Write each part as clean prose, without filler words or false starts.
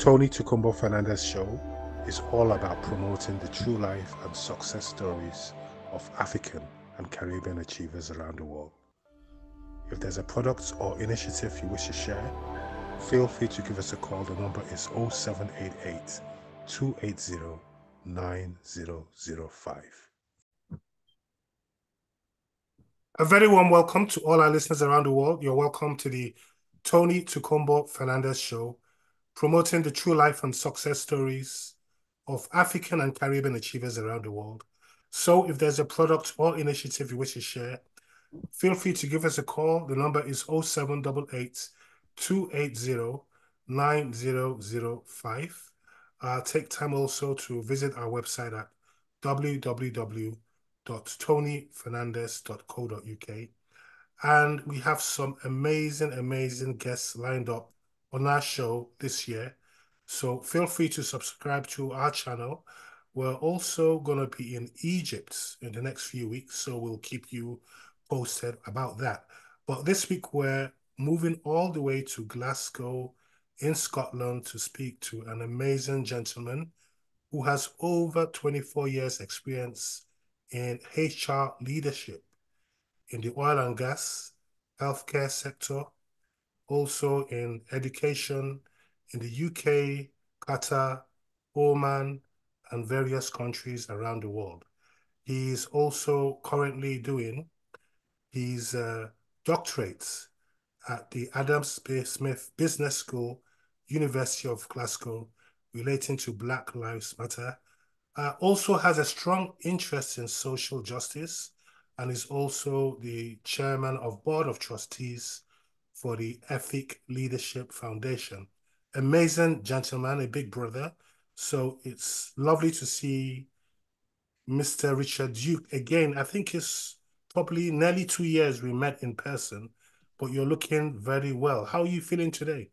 Tokunbo Fernandez show is all about promoting the true life and success stories of African and Caribbean achievers around the world. If there's a product or initiative you wish to share, feel free to give us a call. The number is 0788 280 9005. A very warm welcome to all our listeners around the world. You're welcome to the Tokunbo Fernandez show, promoting the true life and success stories of African and Caribbean achievers around the world. So if there's a product or initiative you wish to share, feel free to give us a call. The number is 0788 280 9005. Take time also to visit our website at www.tonyfernandez.co.uk. And we have some amazing guests lined up on our show this year. So feel free to subscribe to our channel. We're also going to be in Egypt in the next few weeks, so we'll keep you posted about that. But this week we're moving all the way to Glasgow in Scotland to speak to an amazing gentleman who has over 24 years experience in HR leadership in the oil and gas, healthcare sector, also in education in the UK, Qatar, Oman, and various countries around the world. He is also currently doing his doctorate at the Smith Business School, University of Glasgow, relating to Black Lives Matter. Also has a strong interest in social justice and is also the chairman of Board of Trustees for the Efik Leadership Foundation. Amazing gentleman, a big brother. So it's lovely to see Mr. Richard Duke again. I think it's probably nearly 2 years we met in person, but you're looking very well. How are you feeling today?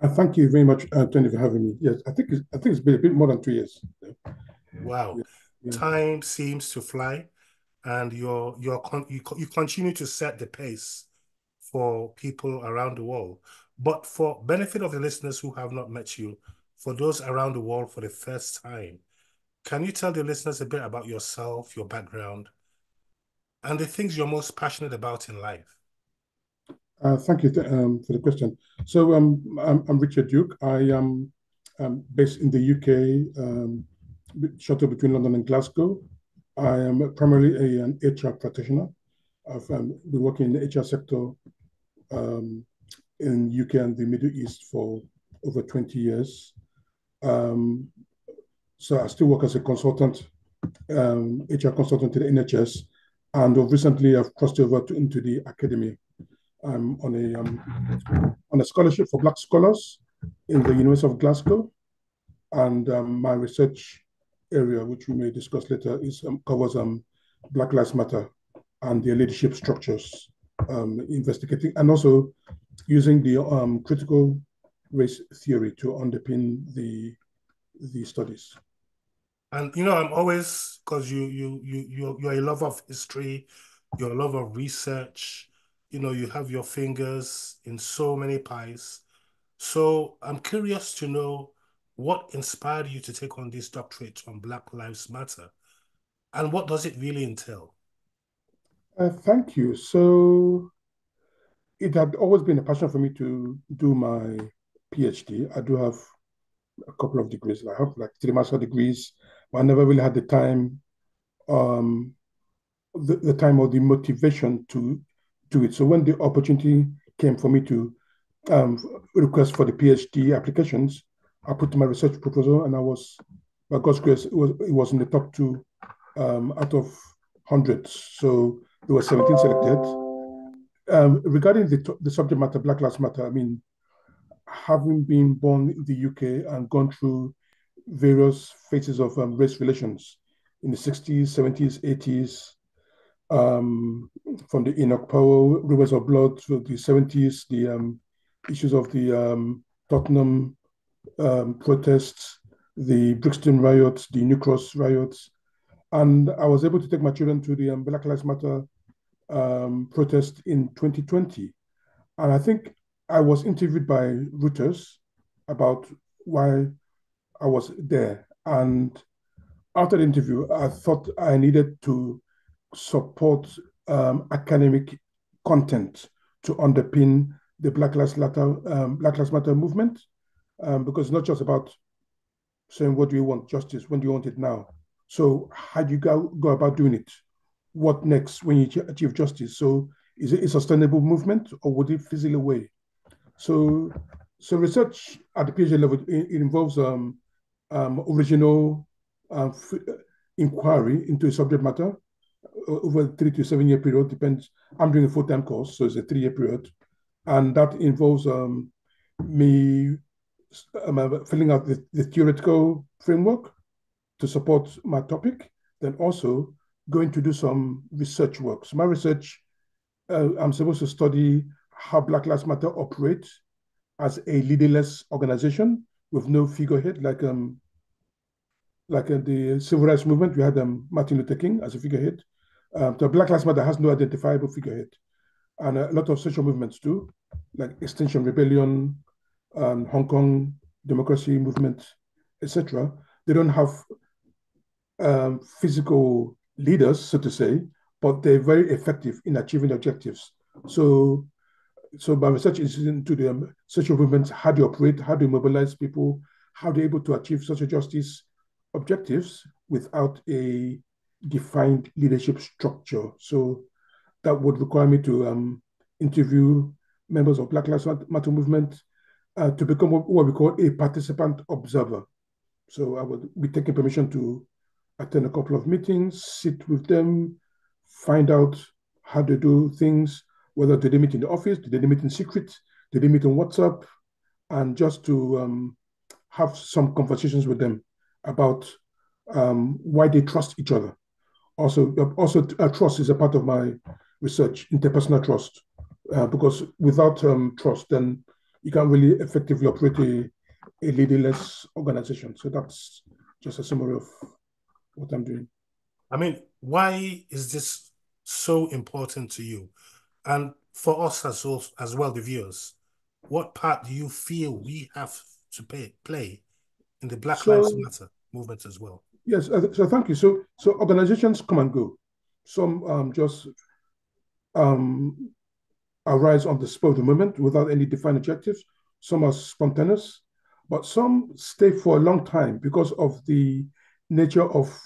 Thank you very much, Tony, for having me. Yes, I think it's been a bit more than 2 years. Wow, yeah. Time seems to fly, and you continue to set the pace for people around the world. But for benefit of the listeners who have not met you, for those around the world for the first time, can you tell the listeners a bit about yourself, your background, and the things you're most passionate about in life? Thank you for the question. So I'm Richard Duke. I am based in the UK, shuttle between London and Glasgow. I am primarily an HR practitioner. I've been working in the HR sector in UK and the Middle East for over 20 years. So I still work as a consultant, HR consultant to the NHS, and recently I've crossed over into the academia. I'm on a scholarship for Black scholars in the University of Glasgow, and my research area, which we may discuss later, covers Black Lives Matter and their leadership structures, investigating and also using the critical race theory to underpin the studies. And I'm always, because you're a lover of history, you're a lover of research. You have your fingers in so many pies. So I'm curious to know what inspired you to take on this doctorate on Black Lives Matter, and what does it really entail? Thank you. So it had always been a passion for me to do my PhD. I do have a couple of degrees. I have like 3 master's degrees, but I never really had the time, the time or the motivation to do it. So when the opportunity came for me to request for the PhD applications, I put my research proposal, and I was, by God's grace, it was in the top 2 out of hundreds. So there were 17 selected. Regarding the subject matter, Black Lives Matter, I mean, having been born in the UK and gone through various phases of race relations in the 60s, 70s, 80s, from the Enoch Powell Rivers of Blood to the 70s, the issues of the Tottenham protests, the Brixton riots, the New Cross riots. And I was able to take my children to the Black Lives Matter protest in 2020. And I think I was interviewed by Reuters about while I was there. And after the interview, I thought I needed to support academic content to underpin the Black Lives Matter movement, because it's not just about saying, what do you want justice? When do you want it now? So how do you go about doing it? What next when you achieve justice? So is it a sustainable movement or would it fizzle away? So, so research at the PhD level, it involves original um, inquiry into a subject matter over a 3 to 7 year period, depends. I'm doing a full-time course, so it's a 3 year period. And that involves me filling out the theoretical framework to support my topic, then also going to do some research work. So my research, I'm supposed to study how Black Lives Matter operates as a leaderless organization with no figurehead, like the civil rights movement. We had Martin Luther King as a figurehead. The Black Lives Matter has no identifiable figurehead, and a lot of social movements do, like Extinction Rebellion, Hong Kong democracy movement, etc. They don't have physical leaders, so to say, but they're very effective in achieving objectives. So, so my research is into the social movements, how they operate, how they mobilize people, how they're able to achieve social justice objectives without a defined leadership structure. So that would require me to interview members of Black Lives Matter movement to become what we call a participant observer. So I would be taking permission to attend a couple of meetings, sit with them, find out how they do things, whether do they meet in the office, do they meet in secret, do they meet on WhatsApp, and just to have some conversations with them about why they trust each other. Also, trust is a part of my research, interpersonal trust, because without trust, then you can't really effectively operate a leaderless organization. So that's just a summary of what I'm doing. I mean, why is this so important to you? And for us as well, the viewers, what part do you feel we have to play in the Black Lives So Matter movement as well? yes, so thank you. So organizations come and go. Some just um, arise on the spur of the moment without any defined objectives. Some are spontaneous, but some stay for a long time because of the nature of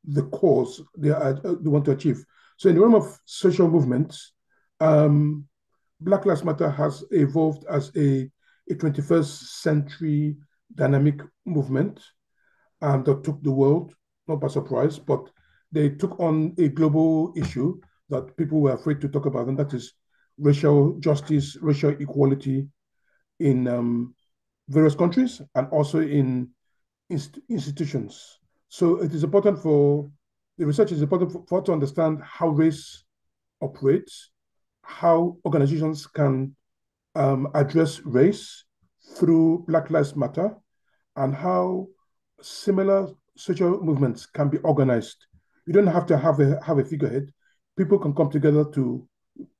the cause they want to achieve. So in the realm of social movements, um, Black Lives Matter has evolved as a 21st century dynamic movement that took the world, not by surprise, but they took on a global issue that people were afraid to talk about, and that is racial justice, racial equality in various countries and also in institutions. So it is important for the research is important for to understand how race operates, how organizations can address race through Black Lives Matter, and how similar social movements can be organized. You don't have to have a figurehead. People can come together to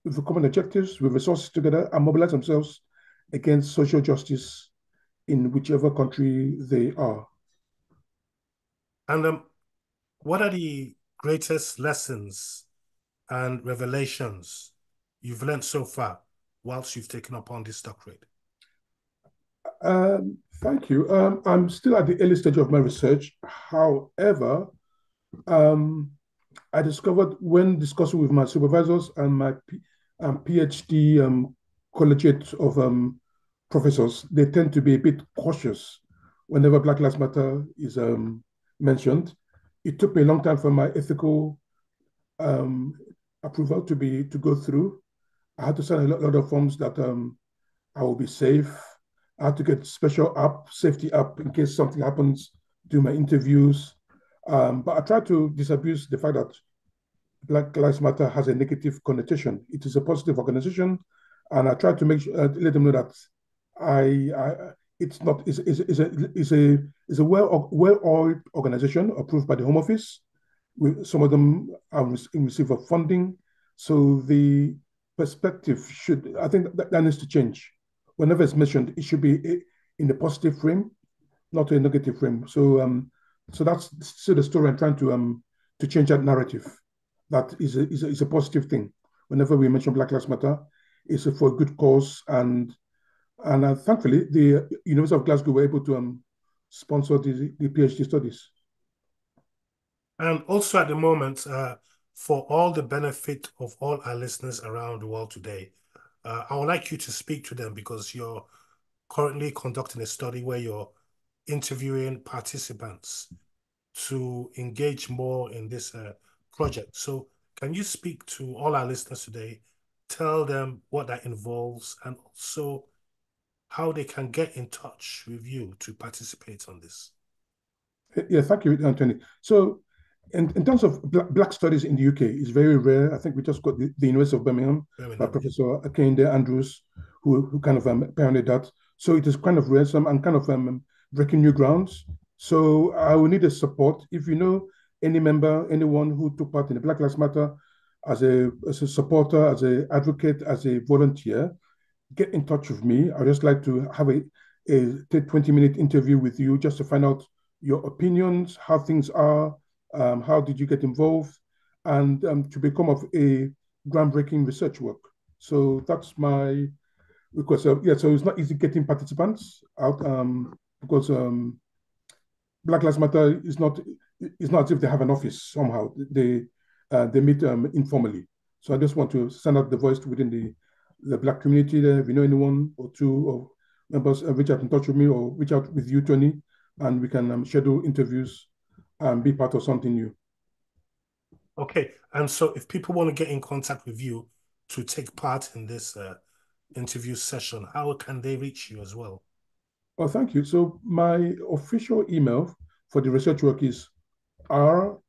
with common objectives, with resources together, and mobilize themselves against social justice in whichever country they are. And what are the greatest lessons and revelations you've learned so far whilst you've taken up on this doctorate? Thank you. I'm still at the early stage of my research. However, um, I discovered when discussing with my supervisors and my PhD collegiate of professors, they tend to be a bit cautious whenever Black Lives Matter is mentioned. It took me a long time for my ethical um, approval to go through. I had to sign a lot of forms that I will be safe. I had to get special safety app in case something happens during my interviews. But I try to disabuse the fact that Black Lives Matter has a negative connotation. It is a positive organization, and I try to let them know that it's not is a well-oiled organization approved by the Home Office. Some of them are in receipt of funding, so the perspective should I think that needs to change. Whenever it's mentioned, it should be in a positive frame. not a negative frame. So that's still the story I'm trying to change that narrative. That is a positive thing. Whenever we mention Black Lives Matter, it's for a good cause, and thankfully the University of Glasgow were able to sponsor the PhD studies. And also at the moment, for all the benefit of all our listeners around the world today, I would like you to speak to them because you're currently conducting a study where you're interviewing participants to engage more in this project. So can you speak to all our listeners today, tell them what that involves, and also how they can get in touch with you to participate on this? Yeah, thank you, Anthony. So, in terms of black studies in the UK, it's very rare. I think we just got the University of Birmingham by Birmingham, yeah. Professor Akinde Andrews, who kind of pioneered that. So it is kind of rare. So I'm kind of breaking new grounds. So I will need a support. If you know any member, anyone who took part in the Black Lives Matter as a supporter, as an advocate, as a volunteer, get in touch with me. I'd just like to have a 20-minute interview with you just to find out your opinions, how things are, how did you get involved, and to become of a groundbreaking research work. So that's my request. Yeah, so it's not easy getting participants out because Black Lives Matter is not as if they have an office somehow. They meet informally. So I just want to send out the voice within the Black community there. If you know anyone or two or members, reach out in touch with me or reach out with you, Tony, and we can schedule interviews and be part of something new. Okay, and so if people want to get in contact with you to take part in this interview session, how can they reach you as well? Oh, thank you. So my official email for the research work is r.duke.1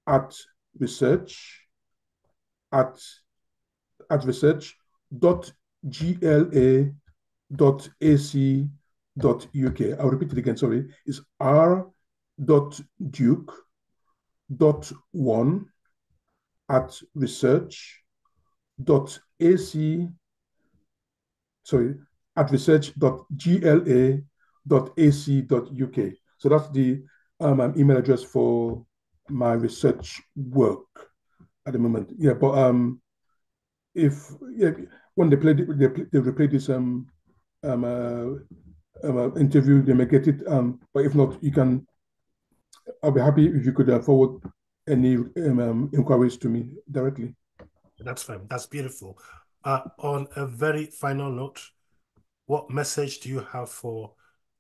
at research at research dot gla dot ac dot uk. I'll repeat it again. Sorry, it's r dot duke dot one at research dot ac sorry at research dot gla dot ac dot uk. So that's the email address for my research work at the moment. Yeah, but if yeah, when they replay this um, interview, they may get it. But if not, you can. I'll be happy if you could forward any inquiries to me directly. That's fine. That's beautiful. On a very final note, what message do you have for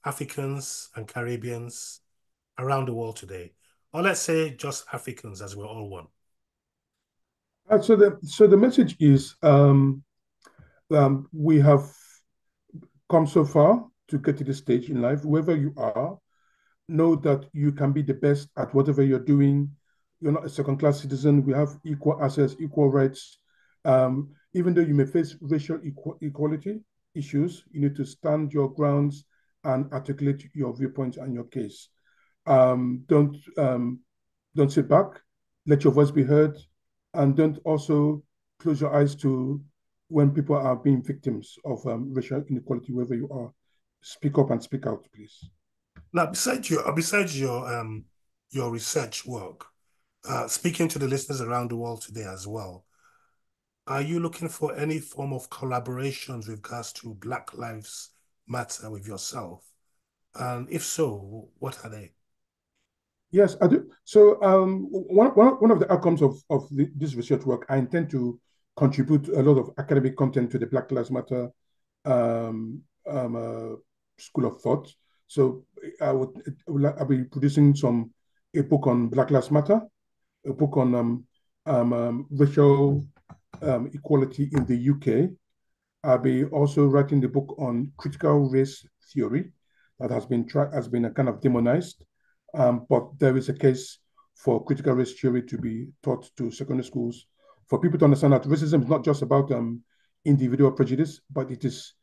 Africans and Caribbeans around the world today? Or let's say just Africans, as we're all one. So the message is we have come so far to get to this stage in life. Wherever you are, know that you can be the best at whatever you're doing. You're not a second-class citizen. We have equal access, equal rights. Even though you may face racial equality issues, you need to stand your grounds and articulate your viewpoints and your case. Don't sit back. Let your voice be heard, and don't also close your eyes to when people are being victims of racial inequality wherever you are. Speak up and speak out, please. Now, besides your research work, speaking to the listeners around the world today as well, are you looking for any form of collaborations with regards to Black Lives Matter with yourself? And if so, what are they? Yes, I do. So one of the outcomes of this research work, I intend to contribute a lot of academic content to the Black Lives Matter um, um, uh, school of thought. So I'll be producing a book on Black Lives Matter, a book on racial equality in the UK. I'll be also writing the book on critical race theory that has been a kind of demonized, but there is a case for critical race theory to be taught to secondary schools for people to understand that racism is not just about individual prejudice, but it is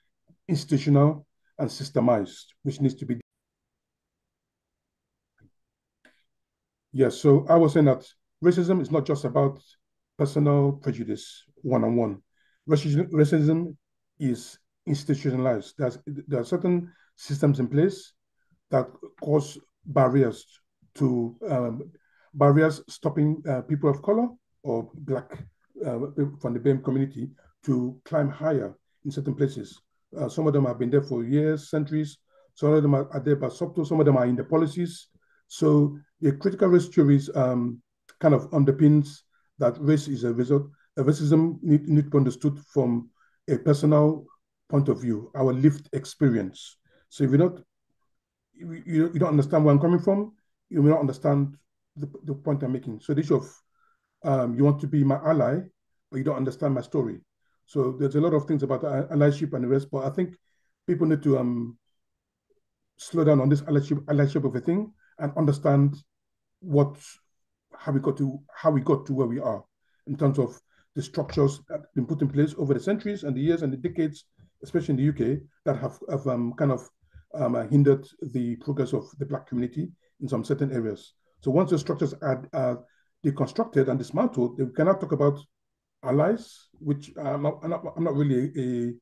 institutional and systemized, which needs to be. Yes, so I was saying that racism is not just about personal prejudice one on one. Racism is institutionalized. There are certain systems in place that cause barriers to barriers stopping people of color or black from the BAME community to climb higher in certain places. Some of them have been there for years, centuries. Some of them are there by subtle. Some of them are in the policies. So the critical race theories kind of underpins that race is a result. Racism need to be understood from a personal point of view, our lived experience. So if you don't understand where I'm coming from, you may not understand the point I'm making. So the issue of you want to be my ally, but you don't understand my story. So there's a lot of things about allyship and the rest, but I think people need to slow down on this allyship of a thing and understand what how we got to where we are in terms of the structures that have been put in place over the centuries and the years and the decades, especially in the UK, that have kind of hindered the progress of the Black community in some certain areas. So once the structures are deconstructed and dismantled, we cannot talk about allies, which I'm not really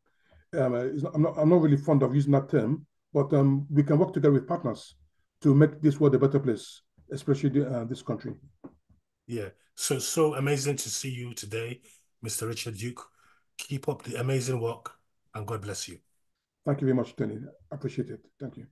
I'm not really fond of using that term, but we can work together with partners to make this world a better place, especially this country. Yeah. So amazing to see you today, Mr. Richard Duke. Keep up the amazing work and God bless you. Thank you very much, Tony. I appreciate it. Thank you.